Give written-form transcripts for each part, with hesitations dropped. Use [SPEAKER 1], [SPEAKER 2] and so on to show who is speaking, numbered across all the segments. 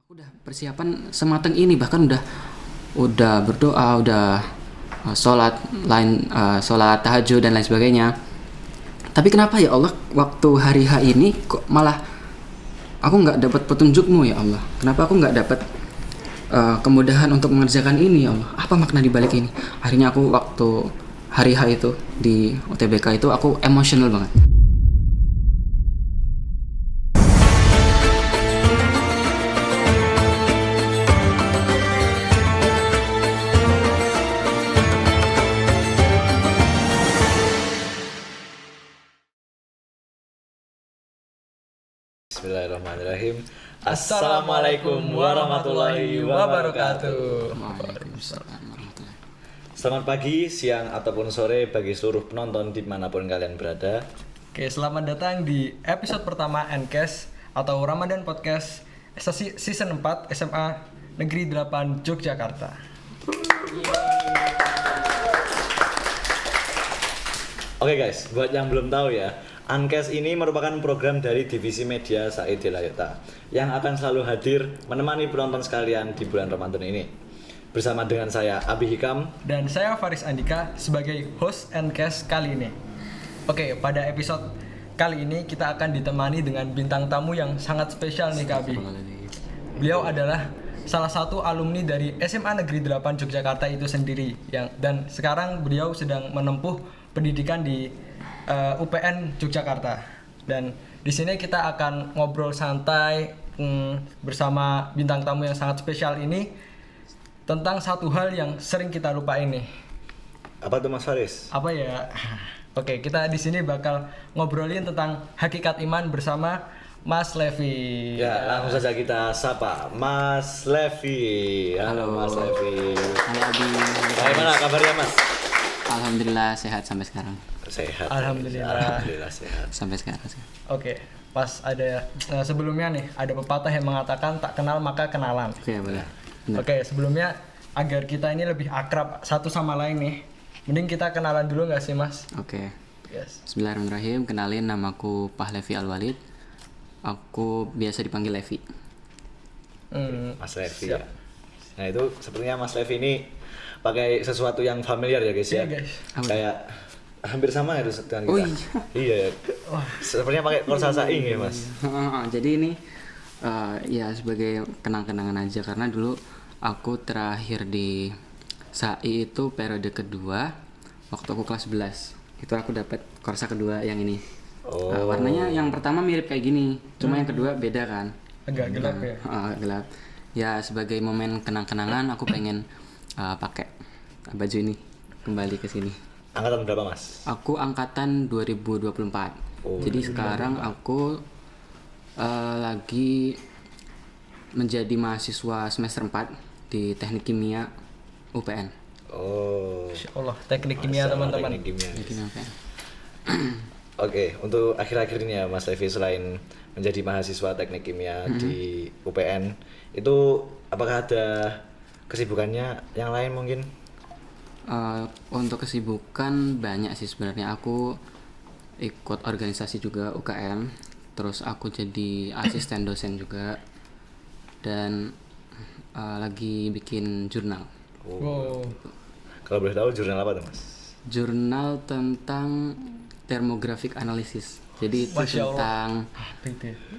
[SPEAKER 1] Udah persiapan semateng ini, bahkan udah berdoa, udah sholat tahajud dan lain sebagainya. Tapi kenapa ya Allah, waktu hari H ini kok malah aku nggak dapat petunjukmu ya Allah? Kenapa aku nggak dapat kemudahan untuk mengerjakan ini ya Allah? Apa makna di balik ini? Akhirnya aku waktu hari H itu di UTBK itu aku emosional banget.
[SPEAKER 2] Bismillahirrahmanirrahim. Assalamualaikum warahmatullahi wabarakatuh.
[SPEAKER 1] Waalaikumsalam warahmatullahi.
[SPEAKER 2] Selamat pagi, siang, ataupun sore bagi seluruh penonton dimanapun kalian berada.
[SPEAKER 3] Oke, selamat datang di episode pertama NCAS atau Ramadan Podcast Season 4 SMA Negeri 8 Yogyakarta.
[SPEAKER 2] Oke guys, buat yang belum tahu ya, Ankes ini merupakan program dari Divisi Media Said Dilayota yang akan selalu hadir menemani penonton sekalian di bulan Ramadan ini. Bersama dengan saya Abi Hikam
[SPEAKER 3] Dan saya Faris Andika sebagai host NCAS kali ini. Oke, pada episode kali ini kita akan ditemani dengan bintang tamu yang sangat spesial nih Kak Abi. Beliau adalah salah satu alumni dari SMA Negeri 8 Yogyakarta itu sendiri dan sekarang beliau sedang menempuh pendidikan di UPN Yogyakarta. Dan di sini kita akan ngobrol santai bersama bintang tamu yang sangat spesial ini tentang satu hal yang sering kita lupa ini.
[SPEAKER 2] Apa tuh Mas Faris?
[SPEAKER 3] Apa ya? Oke, kita di sini bakal ngobrolin tentang hakikat iman bersama Mas Levi.
[SPEAKER 2] Ya, langsung saja kita sapa Mas Levi. Halo Mas Levi.
[SPEAKER 1] Halo Abi.
[SPEAKER 2] Bagaimana kabarnya Mas?
[SPEAKER 1] Alhamdulillah sehat sampai sekarang.
[SPEAKER 2] Sehat.
[SPEAKER 3] Alhamdulillah
[SPEAKER 2] sehat.
[SPEAKER 1] Sampai sekarang.
[SPEAKER 3] Oke, pas ada sebelumnya nih ada pepatah yang mengatakan tak kenal maka kenalan.
[SPEAKER 1] Oke, boleh. Benar.
[SPEAKER 3] Oke, sebelumnya agar kita ini lebih akrab satu sama lain nih, mending kita kenalan dulu nggak sih Mas?
[SPEAKER 1] Oke.
[SPEAKER 3] Yes.
[SPEAKER 1] Bismillahirrahmanirrahim. Kenalin, namaku Pahlevi Al-Walid. Aku biasa dipanggil Levi.
[SPEAKER 2] Mas Levi ya. Nah itu sepertinya Mas Levi ini pakai sesuatu yang familiar ya guys ya.
[SPEAKER 3] Iya, guys.
[SPEAKER 2] Kayak hampir sama ya dengan kita.
[SPEAKER 1] Oh,
[SPEAKER 2] iya. Sepertinya pakai korsa saing ya Mas.
[SPEAKER 1] Jadi ini ya sebagai kenang-kenangan aja, karena dulu aku terakhir di SAI itu periode kedua waktu aku kelas 11. Itu aku dapat korsa kedua yang ini. Warnanya yang pertama mirip kayak gini, cuma yang kedua beda kan.
[SPEAKER 3] Agak gelap ya.
[SPEAKER 1] Agak gelap. Ya sebagai momen kenang-kenangan aku pengen pakai baju ini kembali ke sini.
[SPEAKER 2] Angkatan berapa Mas?
[SPEAKER 1] Aku angkatan 2024. Jadi sekarang aku lagi menjadi mahasiswa semester 4 di Teknik Kimia UPN.
[SPEAKER 3] Insya Allah, teknik kimia teman-teman.
[SPEAKER 2] Teknik kimia.
[SPEAKER 1] Teknik Kimia UPN.
[SPEAKER 2] Oke, untuk akhir-akhir ini ya Mas Levi, selain menjadi mahasiswa teknik kimia di UPN, itu apakah ada kesibukannya yang lain mungkin?
[SPEAKER 1] Untuk kesibukan banyak sih sebenarnya. Aku ikut organisasi juga UKM, terus aku jadi asisten dosen juga, dan lagi bikin jurnal.
[SPEAKER 2] Kalau boleh tahu jurnal apa tuh Mas?
[SPEAKER 1] Jurnal tentang thermographic analysis. Jadi itu
[SPEAKER 3] Masya
[SPEAKER 1] tentang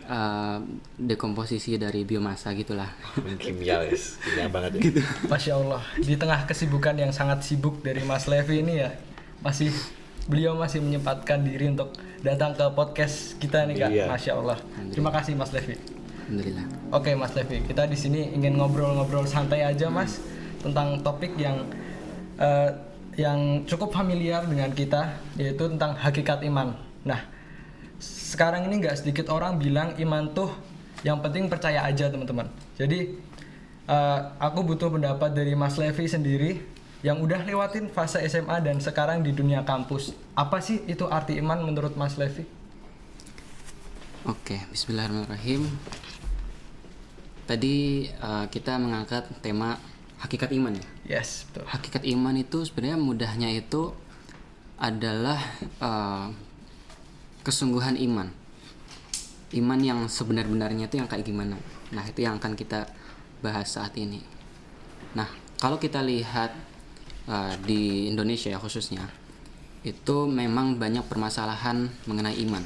[SPEAKER 3] Allah.
[SPEAKER 1] dekomposisi dari biomasa gitulah.
[SPEAKER 2] Kimia guys, kimia banget ya.
[SPEAKER 3] Masya Allah, di tengah kesibukan yang sangat sibuk dari Mas Levi ini ya, beliau masih menyempatkan diri untuk datang ke podcast kita nih Kak.
[SPEAKER 2] Iya.
[SPEAKER 3] Masya Allah. Terima kasih Mas Levi.
[SPEAKER 1] Alhamdulillah.
[SPEAKER 3] Oke Mas Levi, kita di sini ingin ngobrol-ngobrol santai aja Mas tentang topik yang cukup familiar dengan kita, yaitu tentang hakikat iman. Nah, sekarang ini nggak sedikit orang bilang iman tuh yang penting percaya aja teman-teman. Jadi aku butuh pendapat dari Mas Levi sendiri yang udah lewatin fase SMA dan sekarang di dunia kampus. Apa sih itu arti iman menurut Mas Levi?
[SPEAKER 1] Oke, bismillahirrahmanirrahim. Tadi kita mengangkat tema hakikat iman ya.
[SPEAKER 3] Yes, betul.
[SPEAKER 1] Hakikat iman itu sebenarnya mudahnya itu adalah kesungguhan iman. Iman yang sebenar-benarnya itu yang kayak gimana? Nah, itu yang akan kita bahas saat ini. Nah, kalau kita lihat di Indonesia ya khususnya, itu memang banyak permasalahan mengenai iman.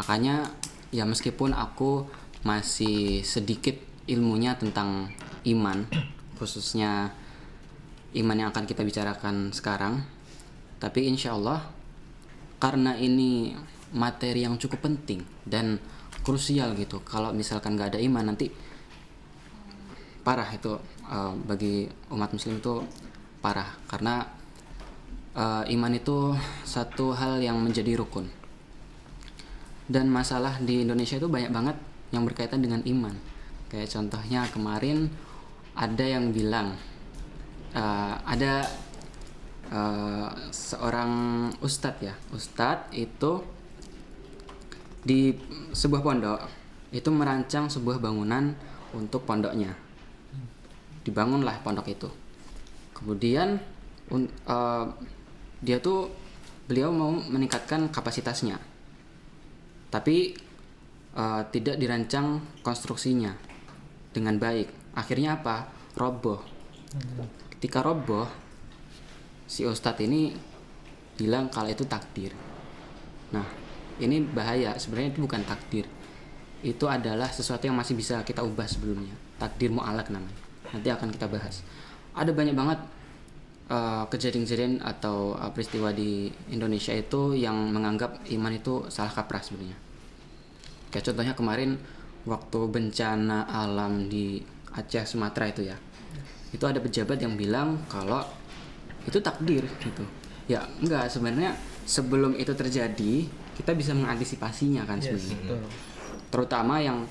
[SPEAKER 1] Makanya ya meskipun aku masih sedikit ilmunya tentang iman, khususnya iman yang akan kita bicarakan sekarang, tapi insya Allah karena ini materi yang cukup penting dan krusial gitu. Kalau misalkan nggak ada iman nanti parah itu, bagi umat muslim itu parah, karena iman itu satu hal yang menjadi rukun. Dan masalah di Indonesia itu banyak banget yang berkaitan dengan iman. Kayak contohnya kemarin ada yang bilang ada seorang ustadz itu di sebuah pondok itu merancang sebuah bangunan untuk pondoknya. Dibangunlah pondok itu. Kemudian beliau mau meningkatkan kapasitasnya, tapi tidak dirancang konstruksinya dengan baik. Akhirnya apa? Roboh. Ketika roboh, si ustadz ini bilang kalau itu takdir. Nah, ini bahaya. Sebenarnya itu bukan takdir. Itu adalah sesuatu yang masih bisa kita ubah sebelumnya. Takdir mu'alaq namanya. Nanti akan kita bahas. Ada banyak banget kejadian-kejadian atau peristiwa di Indonesia itu yang menganggap iman itu salah kaprah sebenarnya. Kayak contohnya kemarin waktu bencana alam di Aceh, Sumatera itu ya. Itu ada pejabat yang bilang kalau itu takdir gitu. Ya enggak, sebenarnya sebelum itu terjadi kita bisa mengantisipasinya kan sebenarnya. Terutama yang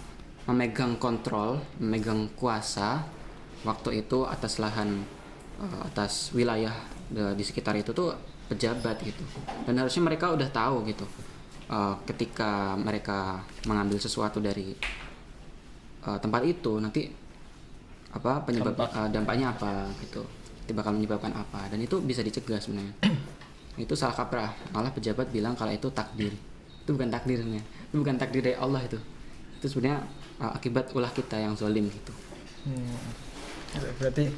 [SPEAKER 1] memegang kontrol, memegang kuasa waktu itu atas lahan, atas wilayah di sekitar itu tuh pejabat gitu. Dan harusnya mereka udah tahu gitu, ketika mereka mengambil sesuatu dari tempat itu nanti dampaknya apa gitu, itu bakal menyebabkan apa, dan itu bisa dicegah sebenarnya. Itu salah kaprah. Malah pejabat bilang kalau itu takdir. Itu bukan takdirnya, itu bukan takdir dari Allah. Itu sebenarnya akibat ulah kita yang zalim gitu.
[SPEAKER 3] Berarti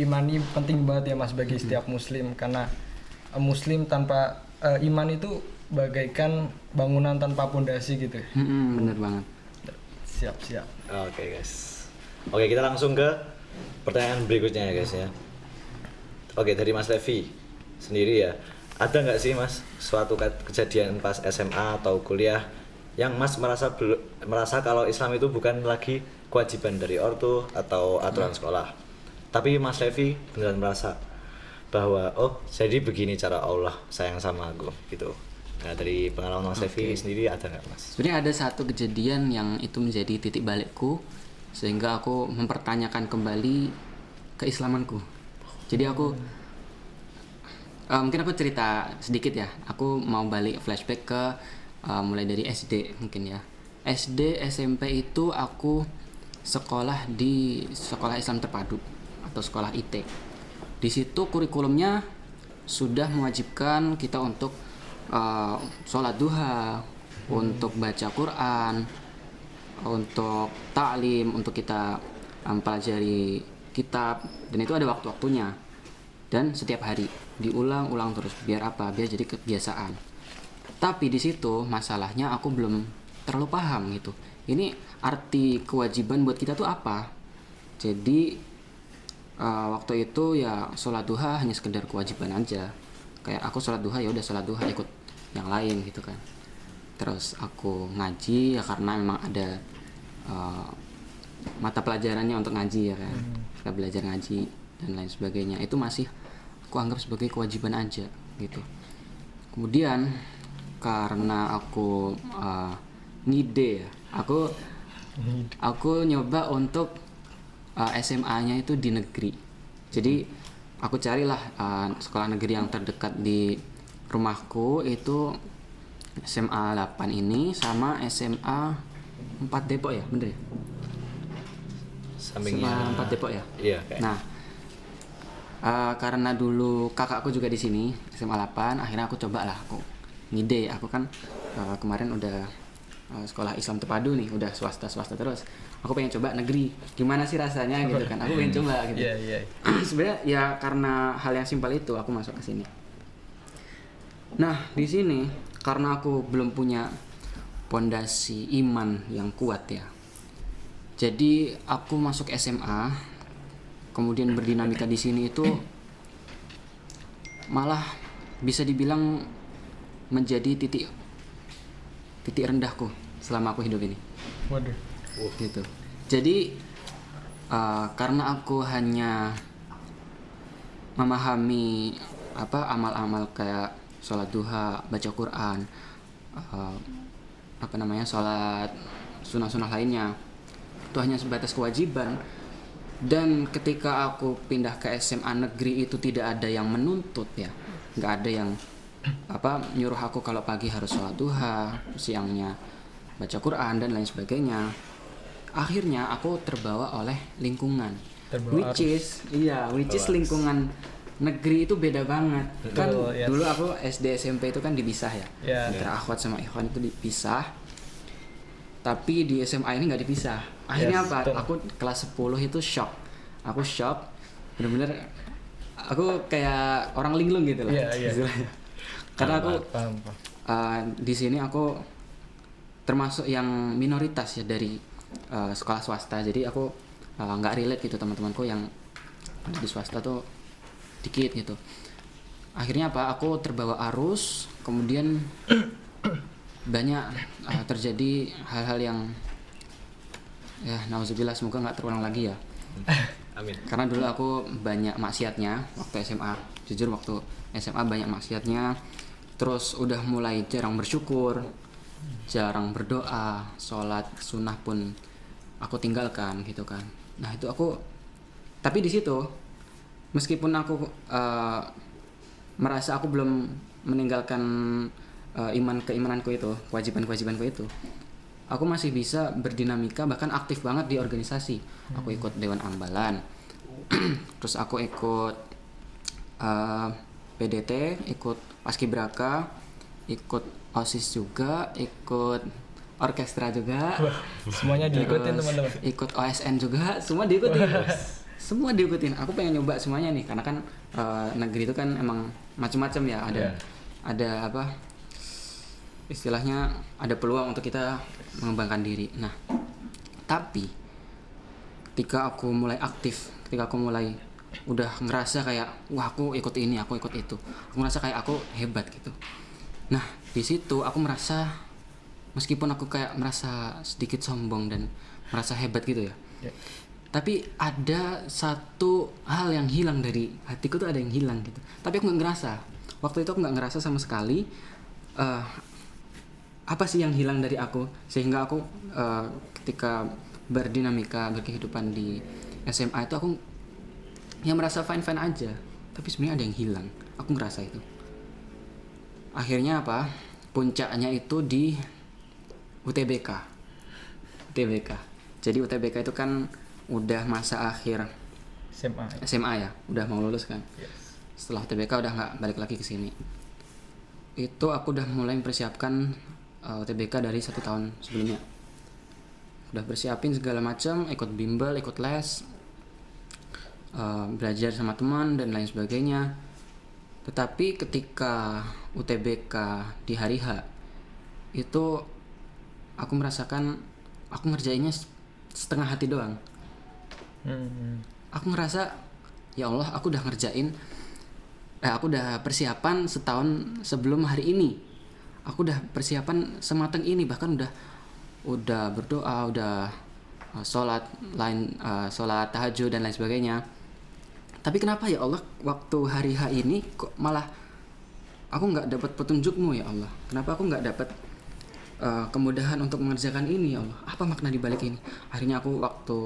[SPEAKER 3] iman ini penting banget ya Mas bagi setiap muslim, karena muslim tanpa iman itu bagaikan bangunan tanpa pondasi gitu.
[SPEAKER 1] Bener banget.
[SPEAKER 3] Siap.
[SPEAKER 2] Oke guys. Oke, kita langsung ke pertanyaan berikutnya ya guys ya. Oke, dari Mas Levi sendiri ya. Ada nggak sih Mas suatu kejadian pas SMA atau kuliah yang Mas merasa kalau Islam itu bukan lagi kewajiban dari ortu atau aturan sekolah, tapi Mas Levi beneran merasa bahwa oh jadi begini cara Allah sayang sama aku gitu. Nah, dari pengalaman Mas Levi sendiri ada nggak Mas?
[SPEAKER 1] Sebenarnya ada satu kejadian yang itu menjadi titik balikku sehingga aku mempertanyakan kembali keislamanku. Jadi aku mungkin aku cerita sedikit ya. Aku mau balik flashback ke mulai dari SD mungkin ya. SD, SMP itu aku sekolah di sekolah Islam terpadu atau sekolah IT. Di situ kurikulumnya sudah mewajibkan kita untuk sholat duha, untuk baca Quran, untuk taklim, untuk kita mempelajari kitab, dan itu ada waktu-waktunya dan setiap hari diulang-ulang terus. Biar apa? Biar jadi kebiasaan. Tapi di situ masalahnya aku belum terlalu paham gitu. Ini arti kewajiban buat kita tuh apa? Jadi waktu itu ya sholat duha hanya sekedar kewajiban aja. Kayak aku sholat duha ya udah sholat duha, ikut yang lain gitu kan. Terus aku ngaji ya karena memang ada mata pelajarannya untuk ngaji ya kan. Kita belajar ngaji dan lain sebagainya. Itu masih aku anggap sebagai kewajiban aja gitu. Kemudian karena aku ngide ya, aku nyoba untuk SMA-nya itu di negeri. Jadi aku carilah sekolah negeri yang terdekat di rumahku, itu SMA 8 ini sama SMA 4 Depok ya, bener ya?
[SPEAKER 2] Sampingnya
[SPEAKER 1] SMA 4 Depok ya?
[SPEAKER 2] Iya kayak.
[SPEAKER 1] Nah, karena dulu kakakku juga di sini SMA 8, akhirnya aku coba lah, aku ngide. Aku kan kemarin udah sekolah Islam terpadu nih, udah swasta terus. Aku pengen coba negeri, gimana sih rasanya gitu kan? Aku pengen coba gitu.
[SPEAKER 3] Iya.
[SPEAKER 1] Sebenarnya ya karena hal yang simpel itu aku masuk ke sini. Nah di sini karena aku belum punya pondasi iman yang kuat ya, jadi aku masuk SMA, kemudian berdinamika di sini itu malah bisa dibilang menjadi titik rendahku selama aku hidup ini.
[SPEAKER 3] Waduh.
[SPEAKER 1] Gitu. Jadi karena aku hanya memahami amal-amal kayak sholat duha, baca Quran, sholat sunnah-sunnah lainnya, itu hanya sebatas kewajiban. Dan ketika aku pindah ke SMA negeri itu tidak ada yang menuntut ya, nggak ada yang nyuruh aku kalau pagi harus sholat duha, siangnya baca Quran dan lain sebagainya. Akhirnya aku terbawa oleh lingkungan, which is lingkungan negeri itu beda banget. Kan
[SPEAKER 3] yes.
[SPEAKER 1] Dulu aku SD SMP itu kan dipisah ya,
[SPEAKER 3] Yeah.
[SPEAKER 1] antara akhwat sama ikhwan itu dipisah. Tapi di SMA ini nggak dipisah. Akhirnya
[SPEAKER 3] Yes,
[SPEAKER 1] apa?
[SPEAKER 3] betul.
[SPEAKER 1] Aku kelas 10 itu shock. Aku shock, bener-bener aku kayak orang linglung gitu loh.
[SPEAKER 3] Iya.
[SPEAKER 1] Istilahnya. Karena aku
[SPEAKER 3] Paham.
[SPEAKER 1] di sini aku termasuk yang minoritas ya dari sekolah swasta. Jadi aku nggak relate gitu, teman-temanku yang ada di swasta tuh dikit gitu. Akhirnya apa? Aku terbawa arus, kemudian banyak terjadi hal-hal yang ya nauzubillah, semoga nggak terulang lagi ya.
[SPEAKER 2] Amin.
[SPEAKER 1] Karena dulu aku banyak maksiatnya waktu SMA. Jujur waktu SMA banyak maksiatnya. Terus udah mulai jarang bersyukur, jarang berdoa, sholat sunnah pun aku tinggalkan gitu kan. Nah itu aku, tapi di situ meskipun aku merasa aku belum meninggalkan keimananku itu, kewajibanku itu, aku masih bisa berdinamika, bahkan aktif banget di organisasi. Aku ikut Dewan Ambalan, terus aku ikut PDT, ikut Paskibraka, ikut OSIS juga, ikut orkestra juga.
[SPEAKER 3] Semuanya diikutin
[SPEAKER 1] terus
[SPEAKER 3] teman-teman.
[SPEAKER 1] ikut OSN juga, semua diikutin. Semua diikutin. Aku pengen nyoba semuanya nih, karena kan negeri itu kan emang macam-macam ya. Ada apa? Istilahnya ada peluang untuk kita mengembangkan diri. Nah, tapi ketika aku mulai aktif, ketika aku mulai udah ngerasa kayak wah aku ikut ini, aku ikut itu, aku ngerasa kayak aku hebat gitu. Nah, di situ aku merasa, meskipun aku kayak merasa sedikit sombong dan merasa hebat gitu ya, tapi ada satu hal yang hilang dari hatiku tuh, ada yang hilang gitu. Tapi aku nggak ngerasa. Waktu itu aku nggak ngerasa sama sekali apa sih yang hilang dari aku, sehingga aku ketika berdinamika berkehidupan di SMA itu aku yang merasa fine aja, tapi sebenarnya ada yang hilang. Aku ngerasa itu. Akhirnya apa? Puncaknya itu di UTBK. Jadi UTBK itu kan udah masa akhir SMA ya, udah mau lulus kan.
[SPEAKER 3] Yes.
[SPEAKER 1] Setelah UTBK udah nggak balik lagi ke sini. Itu aku udah mulai mempersiapkan UTBK dari 1 tahun sebelumnya. Udah persiapin segala macam, ikut bimbel, ikut les, belajar sama teman dan lain sebagainya. Tetapi ketika UTBK di hari H itu aku merasakan aku ngerjainnya setengah hati doang. Aku ngerasa ya Allah, aku udah ngerjain, aku udah persiapan setahun sebelum hari ini. Aku udah persiapan sematang ini, bahkan udah berdoa, udah sholat tahajud dan lain sebagainya. Tapi kenapa ya Allah, waktu hari H ini kok malah aku nggak dapat petunjukmu ya Allah? Kenapa aku nggak dapat kemudahan untuk mengerjakan ini ya Allah? Apa makna di balik ini? Akhirnya aku waktu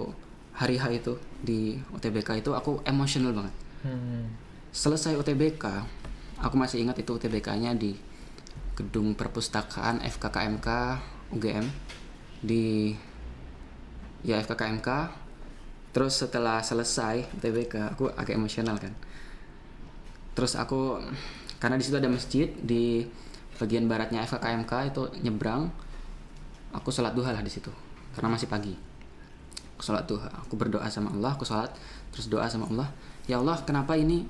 [SPEAKER 1] hari H itu di UTBK itu aku emosional banget. Selesai UTBK, aku masih ingat itu UTBK-nya di Gedung Perpustakaan FKKMK UGM di FKKMK. Terus setelah selesai UTBK aku agak emosional kan. Terus aku, karena di situ ada masjid di bagian baratnya FKKMK itu nyebrang. aku sholat duha lah di situ karena masih pagi. Aku sholat duha, aku berdoa sama Allah, aku sholat terus doa sama Allah, ya Allah kenapa ini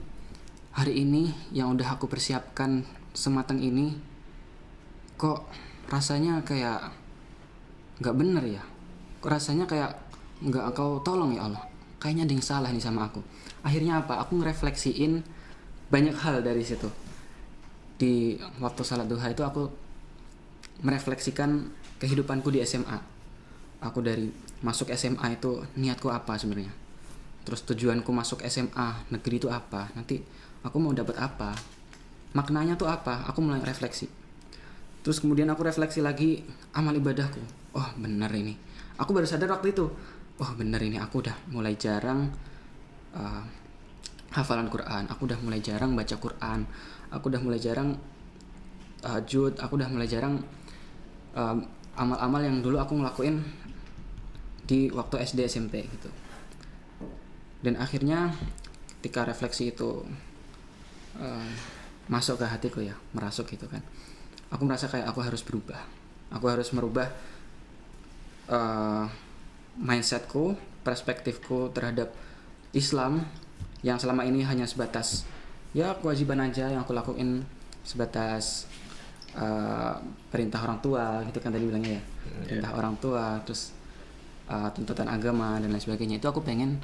[SPEAKER 1] hari ini yang udah aku persiapkan sematang ini kok rasanya kayak nggak bener ya, kok rasanya kayak nggak kau tolong ya Allah, kayaknya ada yang salah nih sama aku. Akhirnya apa, aku ngerefleksiin banyak hal dari situ. Di waktu salat duha itu aku merefleksikan kehidupanku di SMA. Aku dari masuk SMA itu niatku apa sebenarnya, terus tujuanku masuk SMA negeri itu apa, nanti aku mau dapat apa, maknanya tuh apa. Aku mulai refleksi. Terus kemudian aku refleksi lagi amal ibadahku. Oh bener ini, aku baru sadar waktu itu, oh bener ini aku udah mulai jarang hafalan Quran, aku udah mulai jarang baca Quran, aku udah mulai jarang tahajud, aku udah mulai jarang amal-amal yang dulu aku ngelakuin di waktu SD SMP gitu. Dan akhirnya ketika refleksi itu masuk ke hatiku ya, merasuk gitu kan, aku merasa kayak aku harus berubah, aku harus merubah mindsetku, perspektifku terhadap Islam yang selama ini hanya sebatas ya kewajiban aja yang aku lakuin, sebatas perintah orang tua gitu kan tadi bilangnya ya, perintah orang tua, terus tuntutan agama dan lain sebagainya. Itu aku pengen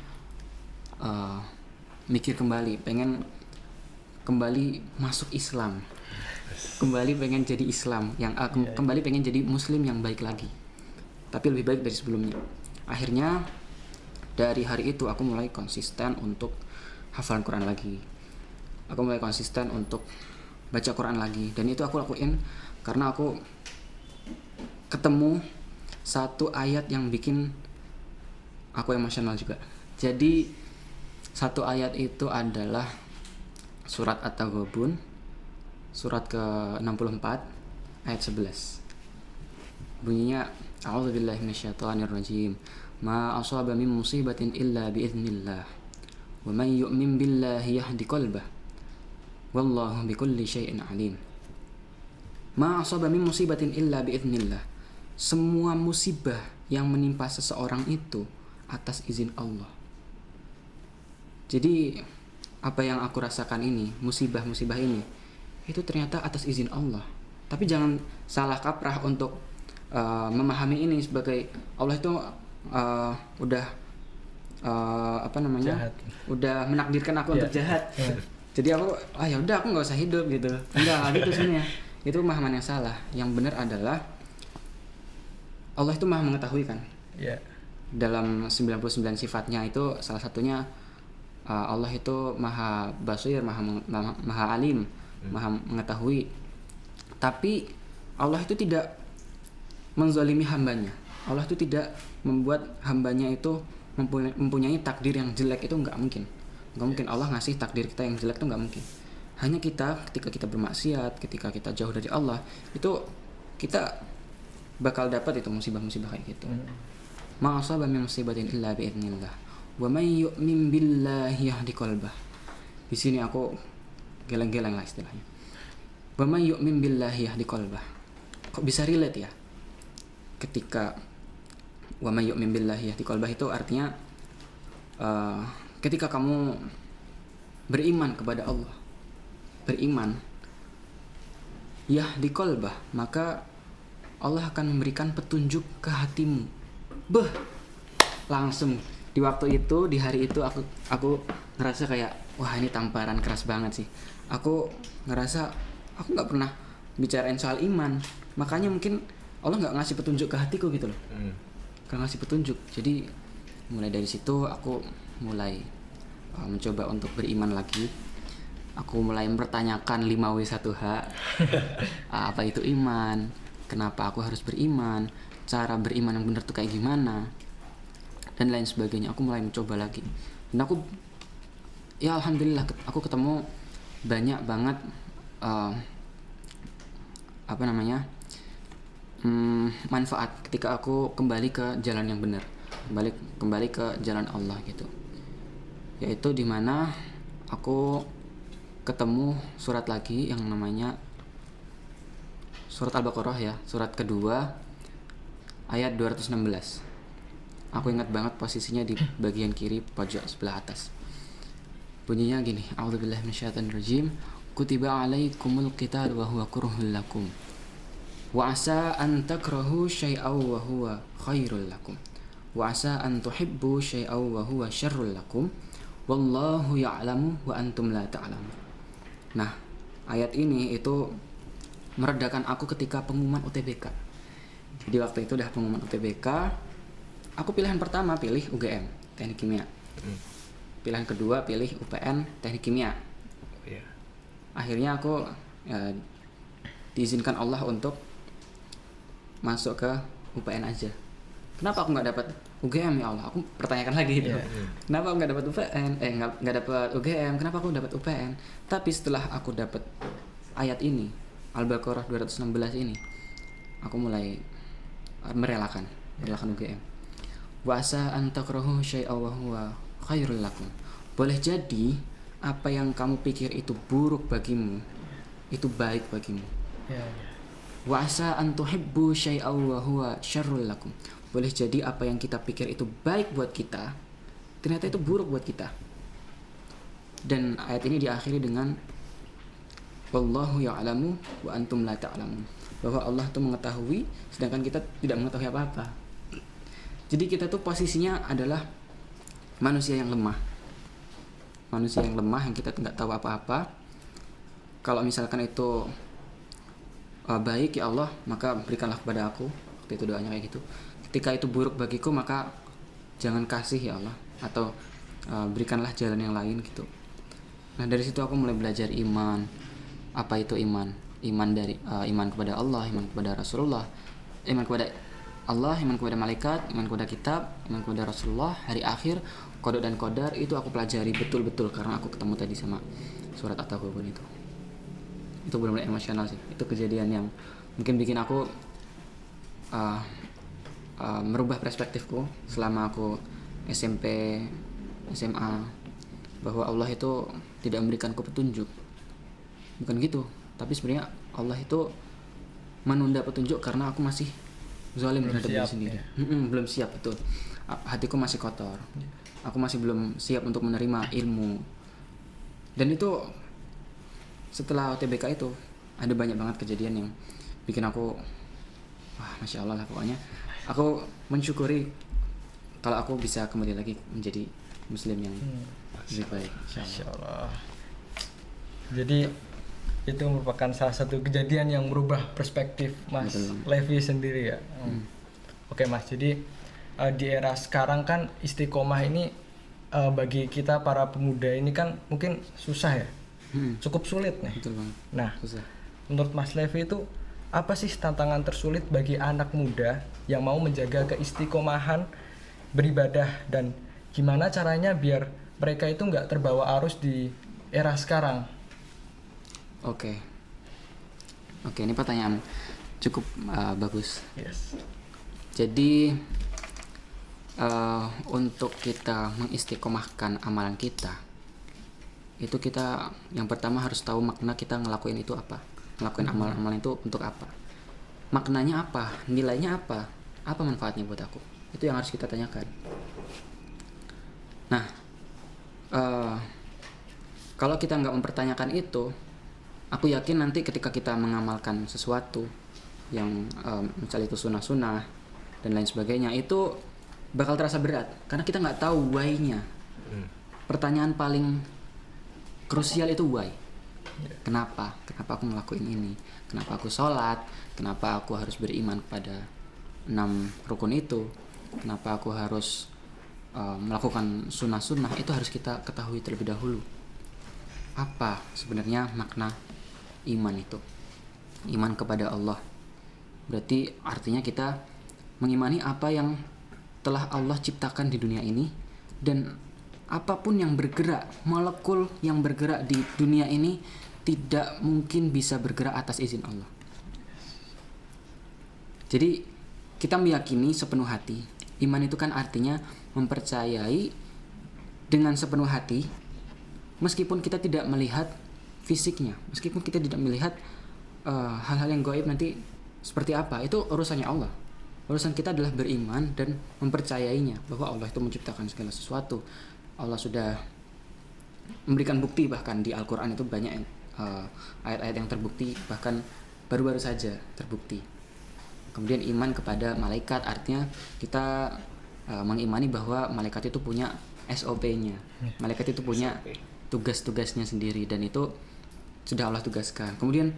[SPEAKER 1] mikir kembali, pengen kembali masuk Islam, kembali pengen jadi Islam yang kembali pengen jadi Muslim yang baik lagi, tapi lebih baik dari sebelumnya. Akhirnya dari hari itu aku mulai konsisten untuk hafalan Quran lagi, aku mulai konsisten untuk baca Quran lagi. Dan itu aku lakuin karena aku ketemu satu ayat yang bikin aku emosional juga. Jadi satu ayat itu adalah surat At-Taghabun, surat ke-64 ayat 11. Bunyinya a'udzubillahi minasyaitonirrajim. Ma asaba min musibatin illa biiznillah. Wa man yu'min billahi yahdi qalbah. Wallahu bikulli syai'in alim. Ma asaba min musibatin illa biiznillah. Semua musibah yang menimpa seseorang itu atas izin Allah. Jadi apa yang aku rasakan ini, musibah-musibah ini, itu ternyata atas izin Allah. Tapi jangan salah kaprah untuk memahami ini sebagai Allah itu udah
[SPEAKER 3] Jahat.
[SPEAKER 1] udah menakdirkan aku untuk jahat. Jadi aku ya udah aku nggak usah hidup gitu. Enggak gitu sebenarnya. Itu pemahaman yang salah. Yang benar adalah Allah itu maha mengetahui kan. Dalam 99 sifatnya itu salah satunya Allah itu maha basir, maha alim, maha mengetahui. Tapi Allah itu tidak menzalimi hambanya. Allah itu tidak membuat hambanya itu mempunyai takdir yang jelek. Itu nggak mungkin. Nggak mungkin Allah ngasih takdir kita yang jelek, itu nggak mungkin. Hanya kita ketika kita bermaksiat, ketika kita jauh dari Allah, itu kita bakal dapat itu musibah-musibah kayak gitu. Ma asaba min musibatin illa biidznillah wa may yu'min billahi yahdi qalbah. Di sini aku geleng-geleng lah istilahnya. Wa may yu'min billahi yahdi qalbah. Kok bisa relate ya? Ketika wa may yu'min billahi yahdi qalbah itu artinya ketika kamu beriman kepada Allah, beriman yahdi qalbah, maka Allah akan memberikan petunjuk ke hatimu. Langsung di waktu itu, di hari itu aku ngerasa kayak wah ini tamparan keras banget sih. Aku ngerasa aku nggak pernah bicarain soal iman, makanya mungkin Allah nggak ngasih petunjuk ke hatiku gitu loh. Nggak ngasih petunjuk. Jadi mulai dari situ aku mulai mencoba untuk beriman lagi. Aku mulai mempertanyakan 5W1H. Apa itu iman? Kenapa aku harus beriman? Cara beriman yang benar tuh kayak gimana? Dan lain sebagainya. Aku mulai mencoba lagi. Dan aku ya alhamdulillah aku ketemu banyak banget manfaat ketika aku kembali ke jalan yang benar, kembali ke jalan Allah gitu. Yaitu dimana aku ketemu surat lagi yang namanya surat Al-Baqarah ya, surat kedua ayat 216. Aku ingat banget posisinya di bagian kiri pojok sebelah atas. Bunyinya gini, A'udzubillahi minasyaitonirrajim. Kutiba alaikumul qital wa huwa kurhul lakum. Wa asa an takrahu syai'aw wa huwa khairul lakum. Wa asa an tuhibbu syai'aw wa huwa syarrul lakum. Wallahu ya'lamu wa antum la ta'lamun. Nah, ayat ini itu meredakan aku ketika pengumuman UTBK. Jadi waktu itu udah pengumuman UTBK, aku pilihan pertama pilih UGM, Teknik Kimia. Pilihan kedua pilih UPN, Teknik Kimia. Akhirnya aku diizinkan Allah untuk masuk ke UPN aja. Kenapa aku nggak dapat UGM ya Allah? Aku pertanyakan lagi itu. Kenapa aku nggak dapat UPN? Nggak dapat UGM. Kenapa aku dapat UPN? Tapi setelah aku dapat ayat ini, Al-Baqarah 216 ini, aku mulai merelakan UGM. Wa asa an takrahu syai'aw wa huwa khairul lakum. Boleh jadi apa yang kamu pikir itu buruk bagimu, itu baik bagimu. Wa asa an tuhibbu syai'aw wa huwa syarrul lakum. Boleh jadi apa yang kita pikir itu baik buat kita, ternyata itu buruk buat kita. Dan ayat ini diakhiri dengan wallahu ya'lamu wa antum la ta'lamun. Bahwa Allah tuh mengetahui sedangkan kita tidak mengetahui apa-apa. Jadi kita tuh posisinya adalah manusia yang lemah. Manusia yang lemah yang kita nggak tahu apa-apa. Kalau misalkan itu baik ya Allah, maka berikanlah kepada aku. Waktu itu doanya kayak gitu. Ketika itu buruk bagiku, maka jangan kasih ya Allah, atau berikanlah jalan yang lain gitu. Nah dari situ aku mulai belajar iman. Apa itu iman? Iman dari iman kepada Allah, iman kepada Rasulullah, iman kepada Allah, iman kepada malaikat, iman kepada kitab, iman kepada Rasulullah, hari akhir, qada dan qadar. Itu aku pelajari betul-betul karena aku ketemu tadi sama surat At-Taghabun itu. Itu benar-benar emosional sih. Itu kejadian yang mungkin bikin aku merubah perspektifku selama aku SMP, SMA, bahwa Allah itu tidak memberikanku petunjuk. Bukan gitu, tapi sebenarnya Allah itu menunda petunjuk karena aku masih zalim terhadap diri sendiri. Belum siap, betul. Hatiku masih kotor. Aku masih belum siap untuk menerima ilmu. Dan itu setelah UTBK itu ada banyak banget kejadian yang bikin aku Masya Allah lah pokoknya. Aku mensyukuri kalau aku bisa kembali lagi menjadi muslim yang lebih baik.
[SPEAKER 3] Masya Allah. Jadi itu merupakan salah satu kejadian yang merubah perspektif Mas Levi sendiri ya. Oke Mas, jadi di era sekarang kan istiqomah ini bagi kita para pemuda ini kan mungkin susah ya, cukup sulit nih.
[SPEAKER 1] Betul banget.
[SPEAKER 3] Nah,
[SPEAKER 1] Susah.
[SPEAKER 3] menurut Mas Levi itu apa sih tantangan tersulit bagi anak muda yang mau menjaga keistiqomahan beribadah, dan gimana caranya biar mereka itu nggak terbawa arus di era sekarang?
[SPEAKER 1] Oke, ini pertanyaan cukup bagus.
[SPEAKER 3] Yes.
[SPEAKER 1] Jadi untuk kita mengistiqomahkan amalan kita, itu kita yang pertama harus tahu makna kita ngelakuin itu apa. Ngelakuin amalan-amalan itu untuk apa? Maknanya apa? Nilainya apa? Apa manfaatnya buat aku? Itu yang harus kita tanyakan. Nah, kalau kita nggak mempertanyakan itu, aku yakin nanti ketika kita mengamalkan sesuatu yang misalnya itu sunnah-sunnah dan lain sebagainya, itu bakal terasa berat karena kita nggak tahu why-nya. Pertanyaan paling krusial itu why. Kenapa aku ngelakuin ini? Kenapa aku sholat? Kenapa aku harus beriman kepada 6 rukun itu? Kenapa aku harus melakukan sunnah-sunnah? Itu harus kita ketahui terlebih dahulu. Apa sebenarnya makna iman itu? Iman kepada Allah berarti artinya kita mengimani apa yang telah Allah ciptakan di dunia ini, dan apapun yang bergerak, molekul yang bergerak di dunia ini tidak mungkin bisa bergerak atas izin Allah. Jadi kita meyakini sepenuh hati. Iman itu kan artinya mempercayai dengan sepenuh hati, meskipun kita tidak melihat fisiknya, meskipun kita tidak melihat hal-hal yang gaib nanti seperti apa, itu urusannya Allah. Urusan kita adalah beriman dan mempercayainya bahwa Allah itu menciptakan segala sesuatu. Allah sudah memberikan bukti, bahkan di Al-Quran itu banyak ayat-ayat yang terbukti, bahkan baru-baru saja terbukti. Kemudian iman kepada malaikat, artinya kita mengimani bahwa malaikat itu punya SOP-nya. Malaikat itu punya tugas-tugasnya sendiri dan itu sudah Allah tugaskan. Kemudian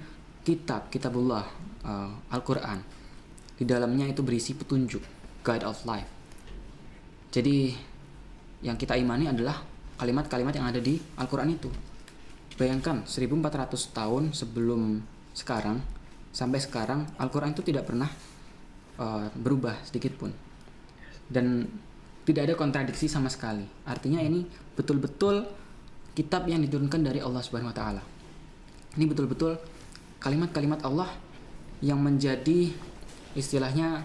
[SPEAKER 1] kitabullah, Al-Quran, di dalamnya itu berisi petunjuk, guide of life. Jadi yang kita imani adalah kalimat-kalimat yang ada di Al-Quran itu. Bayangkan 1400 tahun sebelum sekarang sampai sekarang Al-Quran itu tidak pernah berubah sedikit pun, dan tidak ada kontradiksi sama sekali. Artinya ini betul-betul kitab yang diturunkan dari Allah Subhanahu wa taala. Ini betul-betul kalimat-kalimat Allah yang menjadi istilahnya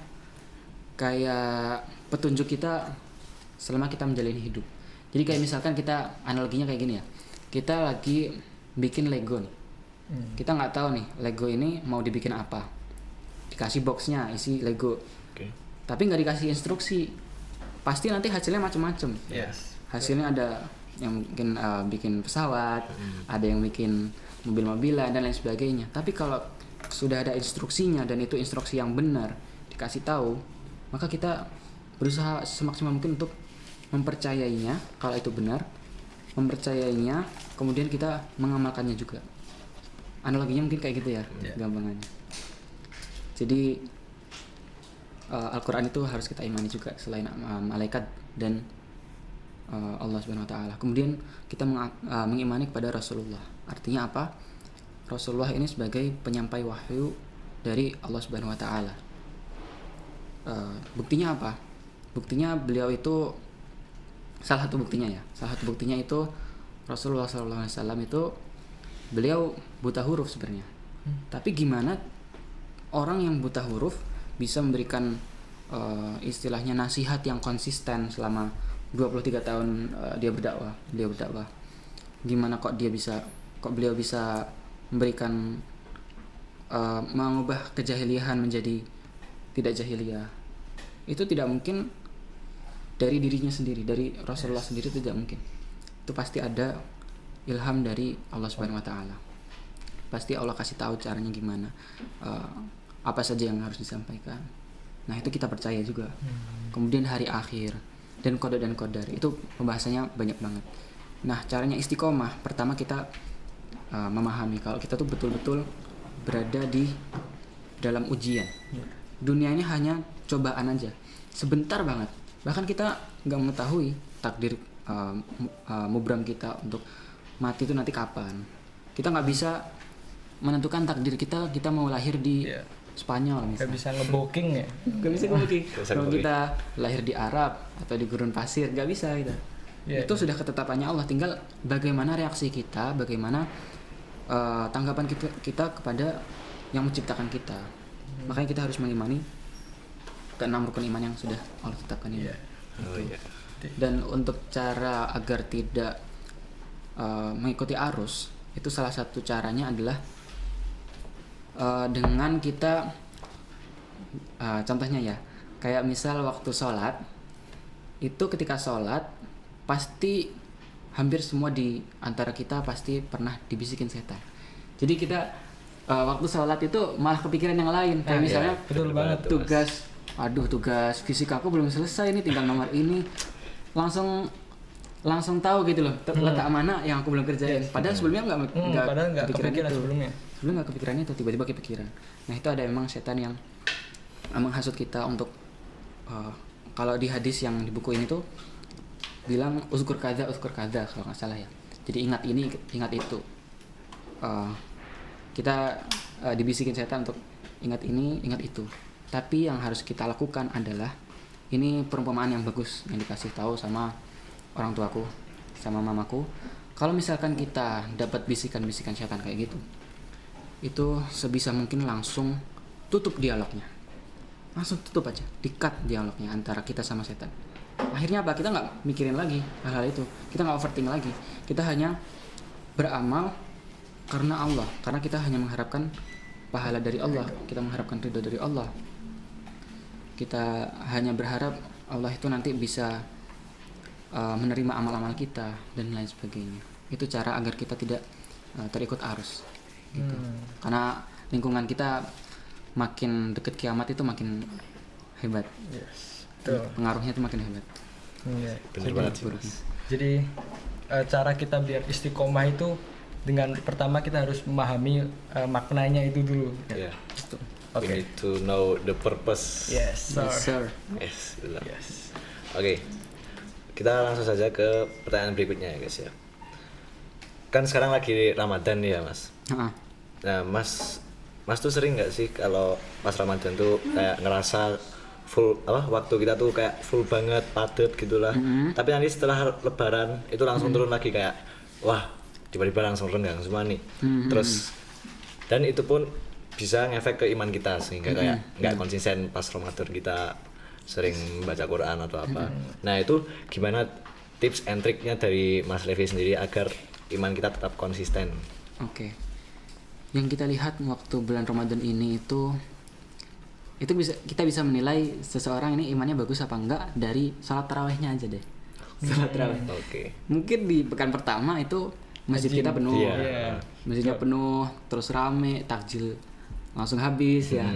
[SPEAKER 1] kayak petunjuk kita selama kita menjalani hidup. Jadi kayak misalkan kita analoginya kayak gini ya, kita lagi bikin Lego nih. Kita nggak tahu nih Lego ini mau dibikin apa, dikasih boxnya isi Lego, tapi nggak dikasih instruksi, pasti nanti hasilnya macam-macam. Hasilnya ada yang mungkin bikin pesawat, ada yang bikin mobil-mobilan dan lain sebagainya. Tapi kalau sudah ada instruksinya dan itu instruksi yang benar dikasih tahu, maka kita berusaha semaksimal mungkin untuk mempercayainya kalau itu benar, mempercayainya, kemudian kita mengamalkannya juga. Analoginya mungkin kayak gitu ya, gampangannya. Jadi Al-Quran itu harus kita imani juga selain malaikat dan Allah Subhanahu wa taala. Kemudian kita mengimani kepada Rasulullah. Artinya apa? Rasulullah ini sebagai penyampai wahyu dari Allah Subhanahu wa taala. Buktinya apa? Buktinya beliau itu salah satu buktinya itu Rasulullah SAW itu beliau buta huruf sebenarnya. Tapi gimana orang yang buta huruf bisa memberikan istilahnya nasihat yang konsisten selama 23 tahun dia berdakwah. Gimana kok beliau bisa memberikan mengubah kejahiliahan menjadi tidak jahiliyah? Itu tidak mungkin dari dirinya sendiri, dari Rasulullah sendiri, tidak mungkin. Itu pasti ada ilham dari Allah Subhanahu wa taala. Pasti Allah kasih tahu caranya gimana, apa saja yang harus disampaikan. Nah, itu kita percaya juga. Kemudian hari akhir dan qadar itu pembahasannya banyak banget. Nah, caranya istiqomah, pertama kita memahami kalau kita tuh betul-betul berada di dalam ujian. Dunia ini hanya cobaan aja, sebentar banget. Bahkan kita nggak mengetahui takdir mubram kita untuk mati itu nanti kapan. Kita nggak bisa menentukan takdir kita mau lahir di Spanyol misalnya.
[SPEAKER 3] Gak bisa nge-booking ya?
[SPEAKER 1] Gak bisa nge-booking. Kalau kita lahir di Arab atau di gurun pasir, gak bisa kita. Itu sudah ketetapannya Allah. Tinggal bagaimana reaksi kita, bagaimana tanggapan kita kepada yang menciptakan kita. Makanya kita harus mengimani keenam rukun iman yang sudah Allah tetapkan ini. Dan untuk cara agar tidak mengikuti arus, itu salah satu caranya adalah dengan kita contohnya ya, kayak misal waktu sholat itu, ketika sholat pasti hampir semua di antara kita pasti pernah dibisikin setan. Jadi kita waktu sholat itu malah kepikiran yang lain, kayak misalnya
[SPEAKER 3] betul banget,
[SPEAKER 1] tugas fisika aku belum selesai, ini tinggal nomor ini, langsung tahu gitu loh letak mana yang aku belum kerjain. Padahal sebelumnya nggak kepikiran itu. Sebelum nggak kepikiran itu, tiba-tiba kepikiran. Nah, itu ada memang setan yang menghasut kita untuk kalau di hadis yang di buku ini tuh bilang uzkur kada kalau nggak salah ya. Jadi ingat ini, ingat itu. Kita dibisikin setan untuk ingat ini, ingat itu. Tapi yang harus kita lakukan adalah, ini perumpamaan yang bagus yang dikasih tahu sama orang tuaku, sama mamaku. Kalau misalkan kita dapat bisikan-bisikan setan kayak gitu, itu sebisa mungkin langsung tutup dialognya. Langsung tutup aja, di-cut dialognya antara kita sama setan. Akhirnya apa? Kita nggak mikirin lagi hal-hal itu. Kita nggak overthink lagi. Kita hanya beramal karena Allah. Karena kita hanya mengharapkan pahala dari Allah. Kita mengharapkan ridho dari Allah. kita hanya berharap Allah itu nanti bisa menerima amal-amal kita dan lain sebagainya. Itu cara agar kita tidak terikut arus gitu. Karena lingkungan kita makin dekat kiamat itu makin hebat.
[SPEAKER 3] Yes. Betul.
[SPEAKER 1] Pengaruhnya itu makin hebat.
[SPEAKER 3] Iya.
[SPEAKER 2] Bener banget sih Mas.
[SPEAKER 3] Jadi cara kita biar istiqomah itu dengan pertama kita harus memahami maknanya itu dulu.
[SPEAKER 2] Ya.
[SPEAKER 1] Gitu.
[SPEAKER 2] We
[SPEAKER 3] Oke.
[SPEAKER 2] need to know the purpose.
[SPEAKER 3] Yes, sir.
[SPEAKER 1] Yes, sir.
[SPEAKER 2] Yes, betul.
[SPEAKER 3] Yes.
[SPEAKER 2] Oke, kita langsung saja ke pertanyaan berikutnya ya guys ya. Kan sekarang lagi Ramadan nih ya Mas.
[SPEAKER 1] Heeh.
[SPEAKER 2] Nah Mas tuh sering nggak sih kalau pas Ramadan tuh kayak ngerasa full waktu kita tuh kayak full banget padat gitulah. Tapi nanti setelah Lebaran itu langsung turun lagi kayak wah tiba-tiba langsung renggang semua nih. Terus dan itu pun bisa ngefek ke iman kita sehingga kayak nggak konsisten pas Ramadan kita sering baca Quran atau apa. Nah itu gimana tips and triknya dari Mas Levi sendiri agar iman kita tetap konsisten?
[SPEAKER 1] Oke. Yang kita lihat waktu bulan Ramadan ini itu kita bisa menilai seseorang ini imannya bagus apa enggak dari salat tarawihnya aja deh. Salat tarawih.
[SPEAKER 2] Oke.
[SPEAKER 1] Mungkin di pekan pertama itu masjid kita penuh.
[SPEAKER 2] Iya.
[SPEAKER 1] Masjidnya penuh, terus rame, takjil langsung habis ya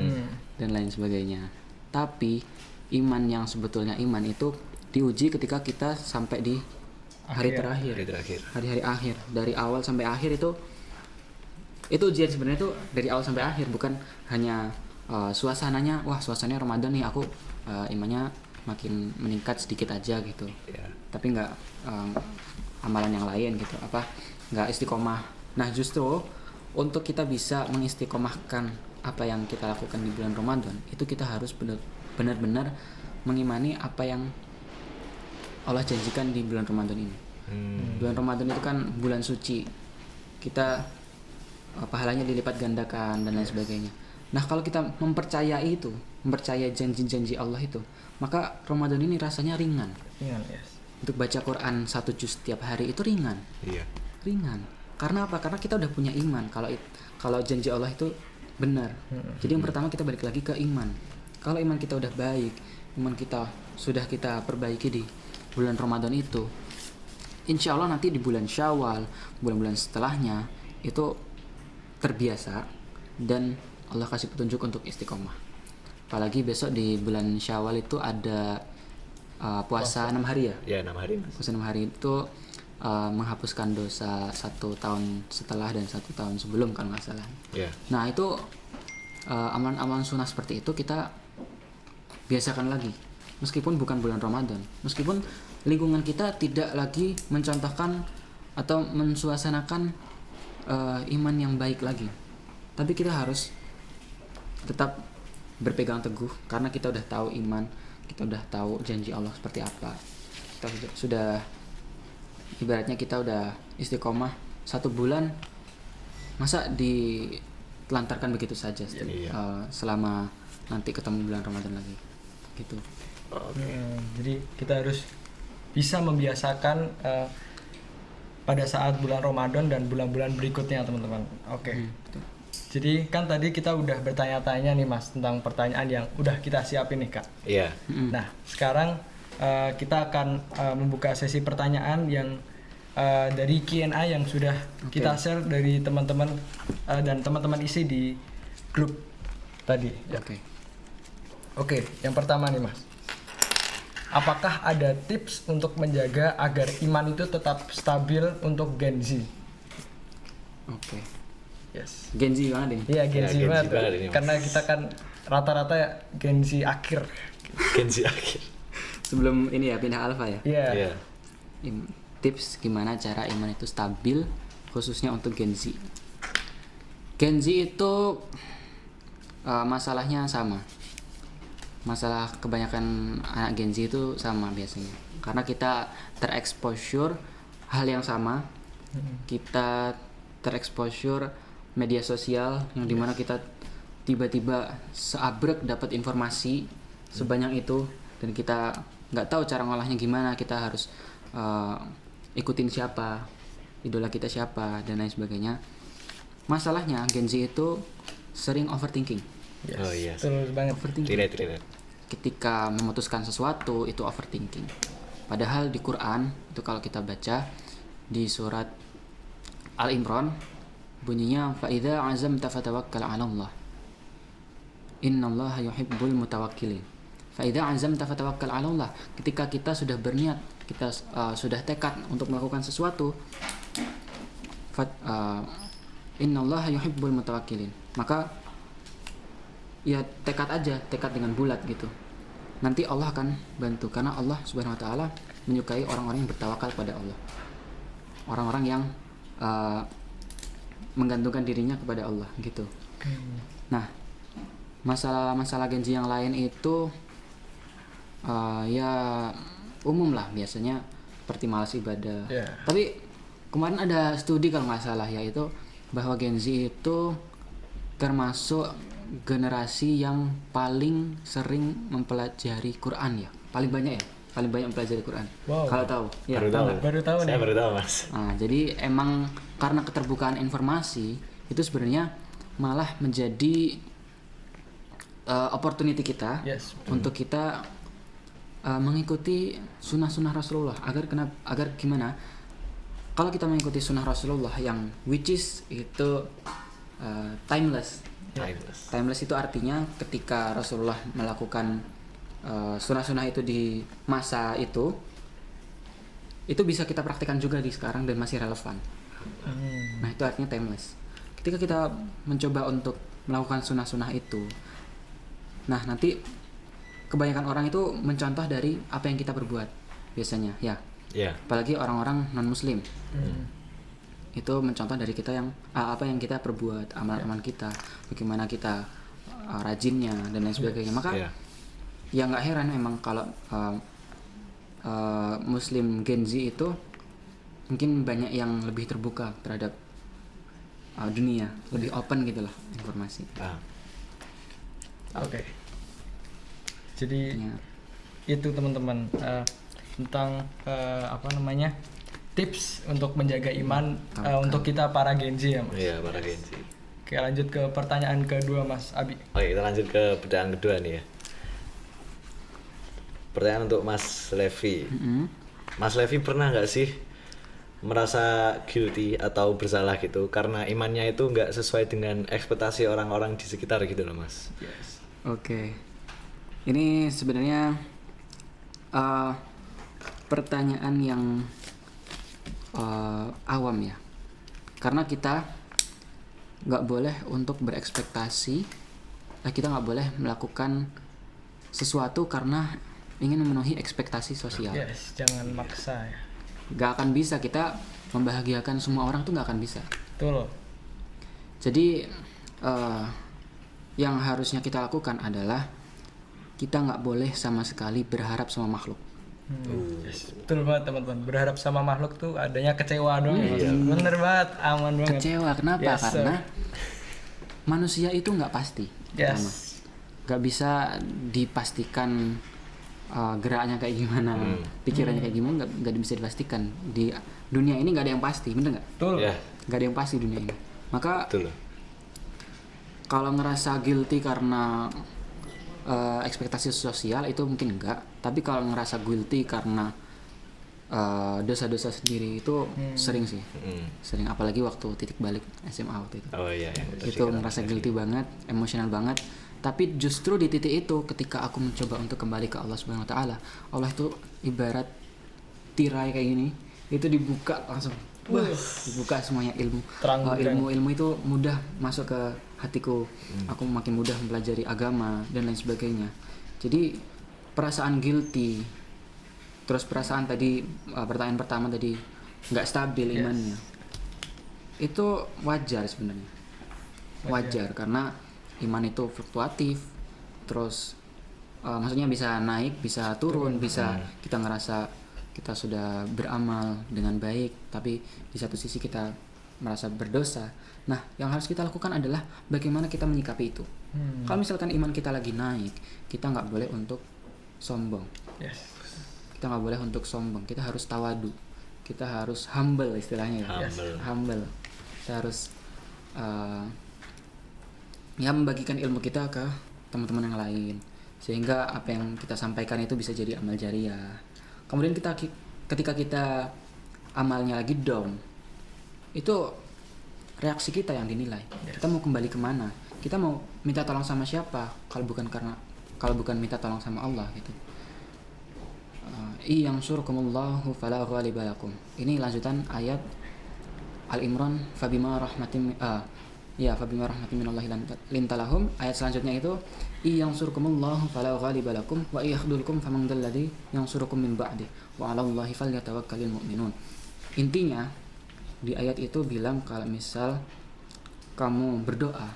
[SPEAKER 1] dan lain sebagainya. Tapi iman yang sebetulnya iman itu diuji ketika kita sampai di hari terakhir.
[SPEAKER 2] Hari terakhir.
[SPEAKER 1] Hari-hari akhir, dari awal sampai akhir itu ujian sebenarnya itu dari awal sampai akhir, bukan hanya suasananya, wah suasananya Ramadan nih aku imannya makin meningkat sedikit aja gitu.
[SPEAKER 2] Ya.
[SPEAKER 1] Tapi nggak amalan yang lain gitu, nggak istiqomah. Nah justru untuk kita bisa mengistiqomahkan apa yang kita lakukan di bulan Ramadan itu kita harus benar-benar mengimani apa yang Allah janjikan di bulan Ramadan ini. Bulan Ramadan itu kan bulan suci, kita pahalanya dilipat gandakan dan lain sebagainya. Nah kalau kita mempercayai janji-janji Allah itu, maka Ramadan ini rasanya ringan.
[SPEAKER 3] Ringan, yes.
[SPEAKER 1] Untuk baca Quran 1 juz setiap hari itu ringan.
[SPEAKER 2] Iya.
[SPEAKER 1] Ringan. Karena apa? Karena kita udah punya iman kalau janji Allah itu benar. Jadi yang pertama kita balik lagi ke iman. Kalau iman kita udah baik, iman kita sudah kita perbaiki di bulan Ramadan itu, insya Allah nanti di bulan Syawal, bulan-bulan setelahnya itu terbiasa dan Allah kasih petunjuk untuk istiqomah. Apalagi besok di bulan Syawal itu ada puasa 6 hari ya.
[SPEAKER 2] Ya 6 hari Mas.
[SPEAKER 1] Puasa 6 hari itu menghapuskan dosa 1 tahun setelah dan 1 tahun sebelum kalau nggak salah.
[SPEAKER 2] Ya.
[SPEAKER 1] Nah itu amalan-amalan sunnah seperti itu kita biasakan lagi, meskipun bukan bulan Ramadan, meskipun lingkungan kita tidak lagi mencontohkan atau mensuasanakan iman yang baik lagi, tapi kita harus tetap berpegang teguh karena kita udah tahu iman, kita udah tahu janji Allah seperti apa. Kita sudah ibaratnya kita udah istiqomah 1 bulan, masa ditelantarkan begitu saja selama nanti ketemu bulan Ramadan lagi gitu.
[SPEAKER 3] Jadi kita harus bisa membiasakan pada saat bulan Ramadan dan bulan-bulan berikutnya teman-teman. Oke. Jadi kan tadi kita udah bertanya-tanya nih Mas tentang pertanyaan yang udah kita siapin nih Kak.
[SPEAKER 2] Iya.
[SPEAKER 3] Nah sekarang kita akan membuka sesi pertanyaan yang dari Q&A yang sudah kita share dari teman-teman dan teman-teman isi di grup tadi. Ya. Oke, yang pertama nih Mas. Apakah ada tips untuk menjaga agar iman itu tetap stabil untuk Gen Z?
[SPEAKER 1] Oke.
[SPEAKER 3] Yes.
[SPEAKER 1] Gen Z banget ini.
[SPEAKER 3] Iya Gen
[SPEAKER 2] Ya,
[SPEAKER 3] Z
[SPEAKER 2] Gen Z
[SPEAKER 3] banget.
[SPEAKER 2] banget ini, Mas.
[SPEAKER 3] Karena kita kan rata-rata Gen Z akhir.
[SPEAKER 2] Gen Z akhir.
[SPEAKER 1] Sebelum ini ya pindah alpha ya.
[SPEAKER 3] Iya.
[SPEAKER 2] Iya.
[SPEAKER 1] Tips gimana cara iman itu stabil khususnya untuk Gen Z. Gen Z itu masalahnya sama. Masalah kebanyakan anak Gen Z itu sama biasanya. Karena kita terexposure hal yang sama. Kita terexposure media sosial yang dimana kita tiba-tiba seabrek dapat informasi sebanyak itu dan kita nggak tahu cara ngolahnya gimana, kita harus ikutin siapa, idola kita siapa dan lain sebagainya. Masalahnya Gen Z itu sering overthinking.
[SPEAKER 3] Yes.
[SPEAKER 2] Oh iya.
[SPEAKER 3] Betul banget.
[SPEAKER 1] Overthinking.
[SPEAKER 2] Relate.
[SPEAKER 1] ketika memutuskan sesuatu itu overthinking. Padahal di Quran itu kalau kita baca di surat Al-Imran bunyinya fa idza azamta fatawakkal 'ala Allah. Innallaha yuhibbul mutawakkilin. Fa idza azamta fatawakkal 'ala Allah. Ketika kita sudah berniat, kita sudah tekad untuk melakukan sesuatu, innallaha yuhibbul mutawakkilin. Maka ya tekad aja, tekad dengan bulat gitu. Nanti Allah akan bantu karena Allah Subhanahu wa taala menyukai orang-orang yang bertawakal pada Allah. Orang-orang yang menggantungkan dirinya kepada Allah gitu. Nah, masalah Genji yang lain itu ya umum lah biasanya seperti malas ibadah. Tapi kemarin ada studi kalau nggak salah yaitu bahwa Genji itu termasuk generasi yang paling sering mempelajari Quran ya, paling banyak mempelajari Quran.
[SPEAKER 3] Wow.
[SPEAKER 1] Kalau tahu, ya.
[SPEAKER 3] Baru tahu
[SPEAKER 2] Saya
[SPEAKER 3] nih.
[SPEAKER 2] baru tahu, Mas.
[SPEAKER 1] Nah, jadi emang karena keterbukaan informasi itu sebenarnya malah menjadi opportunity kita untuk kita mengikuti sunnah-sunnah Rasulullah agar gimana? Kalau kita mengikuti sunnah Rasulullah yang which is itu timeless. Timeless itu artinya ketika Rasulullah melakukan sunnah-sunnah itu di masa itu bisa kita praktikkan juga di sekarang dan masih relevan. Nah itu artinya timeless. Ketika kita mencoba untuk melakukan sunnah-sunnah itu, nah nanti kebanyakan orang itu mencontoh dari apa yang kita perbuat biasanya ya. Apalagi orang-orang non-muslim. Itu mencontoh dari kita yang apa yang kita perbuat, amalan-amalan kita, bagaimana kita rajinnya dan lain sebagainya. Maka ya nggak heran memang kalau Muslim Gen Z itu mungkin banyak yang lebih terbuka terhadap dunia, lebih open gitulah informasi.
[SPEAKER 3] Oke. Jadi itu teman-teman tentang tips untuk menjaga iman untuk kita para Gen Z ya Mas.
[SPEAKER 2] Iya, para Gen Z.
[SPEAKER 3] Oke, lanjut ke pertanyaan kedua Mas Abi.
[SPEAKER 2] Oke, kita lanjut ke pertanyaan kedua nih ya. Pertanyaan untuk Mas Levi. Mas Levi pernah nggak sih merasa guilty atau bersalah gitu karena imannya itu nggak sesuai dengan ekspektasi orang-orang di sekitar gitu loh Mas?
[SPEAKER 1] Oke. Ini sebenarnya pertanyaan yang awam ya, karena kita nggak boleh untuk berekspektasi, kita nggak boleh melakukan sesuatu karena ingin memenuhi ekspektasi sosial.
[SPEAKER 3] Jangan maksa ya.
[SPEAKER 1] Nggak akan bisa kita membahagiakan semua orang tuh, nggak akan bisa.
[SPEAKER 3] Betul.
[SPEAKER 1] Jadi yang harusnya kita lakukan adalah kita nggak boleh sama sekali berharap sama makhluk.
[SPEAKER 3] Betul banget teman-teman, berharap sama makhluk tuh adanya kecewa doang. Bener banget, aman banget.
[SPEAKER 1] Kecewa kenapa? Karena manusia itu nggak pasti. Nggak bisa dipastikan geraknya kayak gimana, pikirannya kayak gimana, nggak bisa dipastikan. Di dunia ini nggak ada yang pasti, bener nggak?
[SPEAKER 3] Betul.
[SPEAKER 1] Nggak ada yang pasti dunia ini. Maka kalau ngerasa guilty karena ekspektasi sosial itu mungkin enggak, tapi kalau ngerasa guilty karena dosa-dosa sendiri itu sering sih. Sering, apalagi waktu titik balik SMA waktu itu. Itu ngerasa guilty banget, emosional banget. Tapi justru di titik itu ketika aku mencoba untuk kembali ke Allah Subhanahu wa taala, Allah itu ibarat tirai kayak gini, itu dibuka langsung. Dibuka semuanya ilmu. Ilmu itu mudah masuk ke hatiku. Aku makin mudah mempelajari agama dan lain sebagainya. Jadi perasaan guilty, terus perasaan tadi pertanyaan pertama tadi nggak stabil imannya, itu wajar sebenarnya. Wajar karena iman itu fluktuatif. Terus maksudnya bisa naik, bisa turun, bisa kita ngerasa kita sudah beramal dengan baik, tapi di satu sisi kita merasa berdosa. Nah, yang harus kita lakukan adalah bagaimana kita menyikapi itu. Kalau misalkan iman kita lagi naik, kita nggak boleh untuk sombong. Kita nggak boleh untuk sombong. Kita harus tawadu. Kita harus humble istilahnya ya. Humble. Kita harus membagikan ilmu kita ke teman-teman yang lain. sehingga apa yang kita sampaikan itu bisa jadi amal jariah. Kemudian ketika kita amalnya lagi down, itu reaksi kita yang dinilai. Kita mau kembali kemana? Kita mau minta tolong sama siapa kalau bukan minta tolong sama Allah gitu. Yansurkumullahu fala ghaliba lakum. Ini lanjutan ayat Al-Imran, fabima rahmatin minallahi lintalahum. Ayat selanjutnya itu yansurkumullahu fala ghaliba lakum wa yakhdhulkum faman dzalladzi yansurukum min ba'di wa 'alallahi falyatawakkalul mu'minun. Intinya di ayat itu bilang kalau misal kamu berdoa,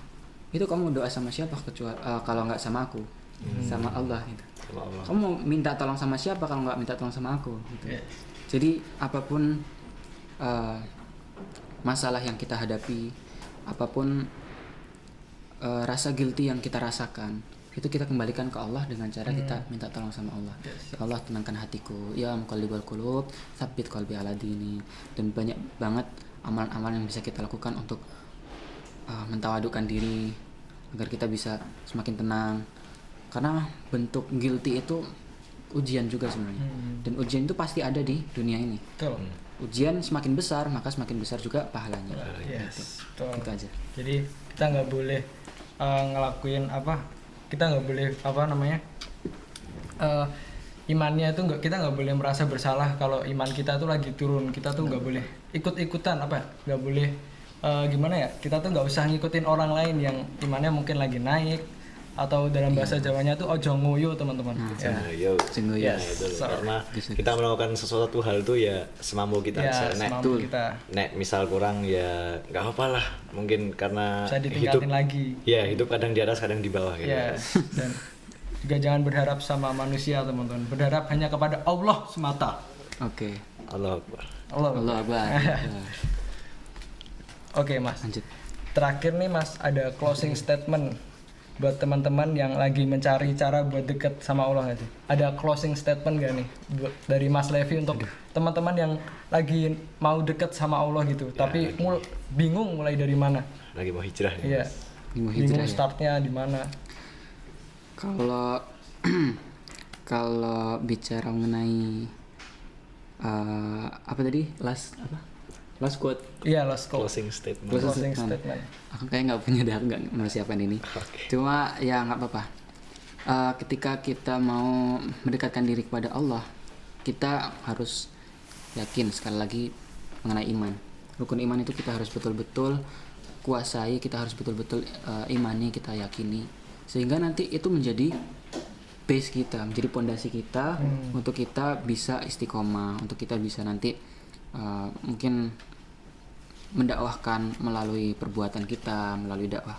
[SPEAKER 1] itu kamu doa sama siapa kecuali kalau nggak sama aku, sama Allah gitu.
[SPEAKER 2] Sama Allah.
[SPEAKER 1] Kamu mau minta tolong sama siapa kalau nggak minta tolong sama aku gitu.
[SPEAKER 3] Yes.
[SPEAKER 1] Jadi apapun masalah yang kita hadapi, apapun rasa guilty yang kita rasakan, itu kita kembalikan ke Allah dengan cara kita minta tolong sama Allah.
[SPEAKER 3] Yes.
[SPEAKER 1] Ya Allah, tenangkan hatiku, ya muqallibal qulub tsabbit qalbi ala dini. Dan banyak banget amalan-amalan yang bisa kita lakukan untuk mentawadukkan diri agar kita bisa semakin tenang. Karena bentuk guilty itu ujian juga sebenarnya. Dan ujian itu pasti ada di dunia ini.
[SPEAKER 3] Betul.
[SPEAKER 1] Ujian semakin besar, maka semakin besar juga pahalanya.
[SPEAKER 3] Yes, betul.
[SPEAKER 1] Gitu aja.
[SPEAKER 3] Jadi kita nggak boleh ngelakuin kita nggak boleh imannya itu kita nggak boleh merasa bersalah kalau iman kita tuh lagi turun. Kita tuh nggak boleh ikut-ikutan nggak boleh gimana ya, kita tuh nggak usah ngikutin orang lain yang imannya mungkin lagi naik, atau dalam bahasa Jawanya tuh ojo ngoyo teman-teman.
[SPEAKER 2] Yo.
[SPEAKER 1] Sungguh
[SPEAKER 3] Yes.
[SPEAKER 1] ya.
[SPEAKER 2] Nah, itu loh.
[SPEAKER 3] So,
[SPEAKER 2] Karena kita melakukan sesuatu hal itu ya semampu kita.
[SPEAKER 3] Ya,
[SPEAKER 2] Misal,
[SPEAKER 3] semampu kita.
[SPEAKER 2] misal kurang ya nggak apa-apa lah. Mungkin karena
[SPEAKER 3] Bisa ditingkatin lagi.
[SPEAKER 2] Ya, hidup kadang di atas kadang di bawah gitu.
[SPEAKER 3] Yes. Dan juga jangan berharap sama manusia teman-teman. Berharap hanya kepada Allah semata.
[SPEAKER 1] Oke.
[SPEAKER 2] Allah Akbar.
[SPEAKER 1] Allah Akbar.
[SPEAKER 3] Oke Mas.
[SPEAKER 1] Lanjut.
[SPEAKER 3] Terakhir nih Mas, ada closing statement buat teman-teman yang lagi mencari cara buat deket sama Allah nggak sih? Ada closing statement gak nih dari Mas Levi untuk teman-teman yang lagi mau deket sama Allah gitu, tapi bingung mulai dari mana?
[SPEAKER 2] Lagi mau hijrah nih.
[SPEAKER 3] Iya.
[SPEAKER 1] Bingung hijrah
[SPEAKER 3] Bingung
[SPEAKER 1] ya?
[SPEAKER 3] startnya di mana?
[SPEAKER 1] Kalau bicara mengenai apa tadi? Last quote.
[SPEAKER 3] Iya, last call.
[SPEAKER 2] Closing statement.
[SPEAKER 3] Closing statement.
[SPEAKER 1] Aku kayak nggak punya dah, nggak mempersiapkan ini. Cuma ya nggak apa-apa. Ketika kita mau mendekatkan diri kepada Allah, kita harus yakin sekali lagi mengenai iman. Rukun iman itu kita harus betul-betul kuasai, kita harus betul-betul imani, kita yakini, sehingga nanti itu menjadi base kita, menjadi pondasi kita untuk kita bisa istiqomah, untuk kita bisa nanti mungkin mendakwahkan melalui perbuatan kita, melalui dakwah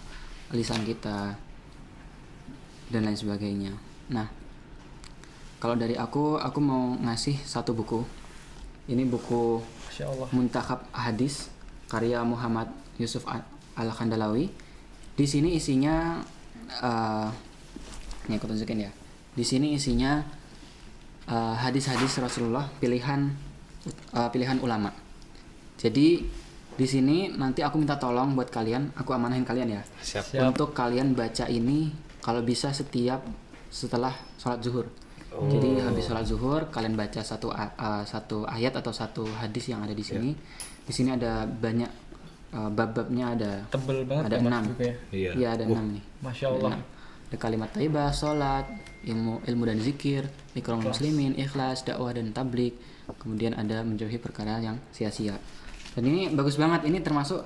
[SPEAKER 1] lisan kita dan lain sebagainya. Nah, kalau dari aku mau ngasih satu buku. Ini buku
[SPEAKER 3] Masya Allah.
[SPEAKER 1] Muntakhab Hadis karya Muhammad Yusuf Al-Khandalawi. Di sini isinya ini aku tunjukin ya. Di sini isinya hadis-hadis Rasulullah pilihan ulama. Jadi di sini nanti aku minta tolong buat kalian, aku amanahin kalian ya.
[SPEAKER 2] Siap.
[SPEAKER 1] Untuk kalian baca ini kalau bisa setelah sholat zuhur. Jadi habis sholat zuhur kalian baca satu ayat atau satu hadis yang ada di sini. Di sini ada banyak bab-babnya, ada
[SPEAKER 3] Tebel banget
[SPEAKER 1] ada
[SPEAKER 3] ya, Mas,
[SPEAKER 1] 6.
[SPEAKER 3] bukunya.
[SPEAKER 2] Iya.
[SPEAKER 1] Iya, ada 6 nih.
[SPEAKER 3] Masya
[SPEAKER 1] Ada
[SPEAKER 3] Allah.
[SPEAKER 1] 6. Ada kalimat thayyibah, sholat, ilmu dan zikir, ikram muslimin, ikhlas, dakwah dan tablik. Kemudian ada menjauhi perkara yang sia-sia. Dan ini bagus banget. Ini termasuk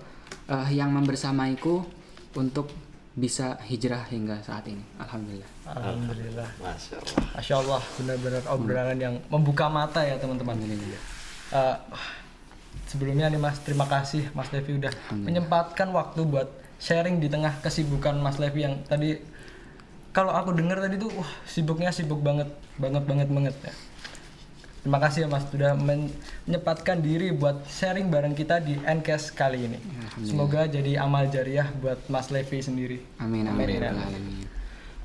[SPEAKER 1] yang membersamaiku untuk bisa hijrah hingga saat ini. Alhamdulillah.
[SPEAKER 3] Alhamdulillah.
[SPEAKER 2] Masya Allah.
[SPEAKER 3] Masya Allah, benar-benar obrolan yang membuka mata ya teman-teman.
[SPEAKER 1] Alhamdulillah.
[SPEAKER 3] Sebelumnya nih Mas, terima kasih Mas Levi udah menyempatkan waktu buat sharing di tengah kesibukan Mas Levi yang tadi kalau aku dengar tadi tuh sibuk banget ya. Terima kasih ya Mas sudah menyempatkan diri buat sharing bareng kita di Ncast kali ini. Semoga jadi amal jariah buat Mas Levi sendiri.
[SPEAKER 1] Amin.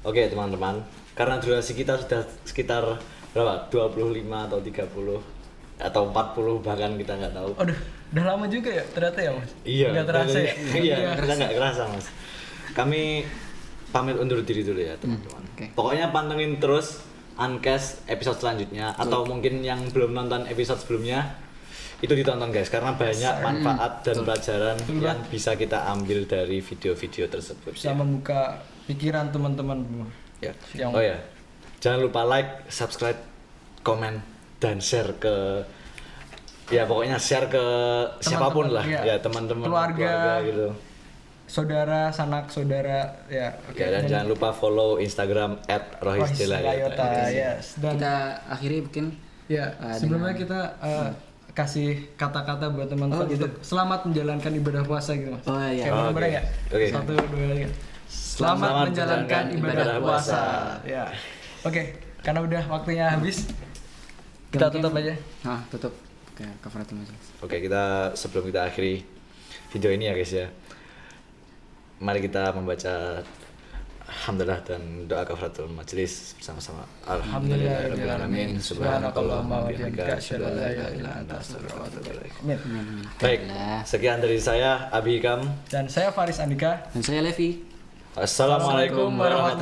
[SPEAKER 2] Oke teman-teman, karena durasi kita sudah sekitar berapa? 25 atau 30 atau 40 bahkan kita nggak tahu.
[SPEAKER 3] Aduh, udah lama juga ya ternyata ya Mas?
[SPEAKER 2] Iya.
[SPEAKER 3] Nggak terasa ya?
[SPEAKER 2] Iya, kita nggak kerasa Mas. Kami pamit undur diri dulu ya teman-teman.
[SPEAKER 1] Oke.
[SPEAKER 2] Pokoknya pantengin terus Uncast episode selanjutnya atau mungkin yang belum nonton episode sebelumnya itu ditonton guys karena banyak manfaat dan pelajaran yang bisa kita ambil dari video-video tersebut.
[SPEAKER 3] Bisa membuka pikiran teman-teman.
[SPEAKER 2] Ya.
[SPEAKER 3] Yang-
[SPEAKER 2] Oh ya, jangan lupa like, subscribe, komen, dan share ke ya pokoknya share ke siapapun lah
[SPEAKER 3] iya.
[SPEAKER 2] ya teman-teman
[SPEAKER 3] Keluarga.
[SPEAKER 2] gitu.
[SPEAKER 3] Saudara, sanak saudara, ya. Oke.
[SPEAKER 2] Ya, dan jangan lupa follow Instagram @rohisdelayota.
[SPEAKER 3] Yes. Dan
[SPEAKER 1] Kita akhiri mungkin
[SPEAKER 3] ya, sebelumnya kita kasih kata-kata buat teman-teman untuk selamat menjalankan ibadah puasa gitu Mas.
[SPEAKER 1] Oh, iya.
[SPEAKER 3] Oke,
[SPEAKER 2] Oh,
[SPEAKER 3] bareng
[SPEAKER 2] oke.
[SPEAKER 3] ya?
[SPEAKER 2] Oke.
[SPEAKER 3] 1, 2, 3. Selamat menjalankan ibadah puasa. Ya. Oke, karena udah waktunya habis, kita tutup aja.
[SPEAKER 1] Nah, tutup ke kafaratul majelis.
[SPEAKER 2] Oke, sebelum kita akhiri video ini ya guys ya. Mari kita membaca Alhamdulillah dan doa kafaratul majelis bersama-sama. Alhamdulillahirrahmanirrahim. Subhanakallahumma wa bihamdika asyhadu an la ilaha illa anta astaghfiruka wa atubu ilaik.
[SPEAKER 3] Amin.
[SPEAKER 2] Baik, sekian dari saya Abi Hikam.
[SPEAKER 3] Dan saya Faris Andika.
[SPEAKER 1] Dan saya Levi.
[SPEAKER 2] Assalamualaikum warahmatullahi